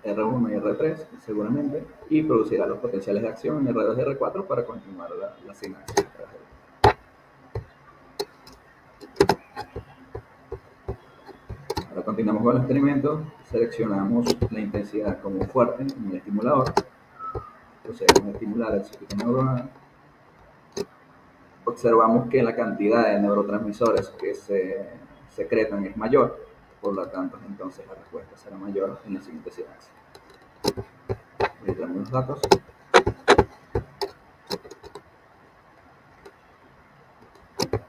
R1 y R3 seguramente y producirá los potenciales de acción en R2 y R4 para continuar la sinapsis. Ahora continuamos con el experimento, seleccionamos la intensidad como fuerte en el estimulador, procedemos a estimular el circuito neuronal, observamos que la cantidad de neurotransmisores que se secretan es mayor, por lo tanto entonces la respuesta será mayor en la siguiente sinapsis. Registramos los datos.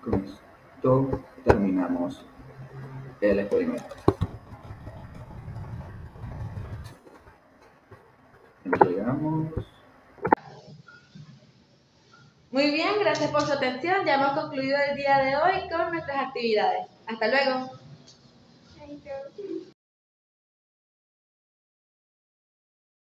Con esto terminamos el experimento. Entregamos. Muy bien, gracias por su atención. Ya hemos concluido el día de hoy con nuestras actividades. Hasta luego.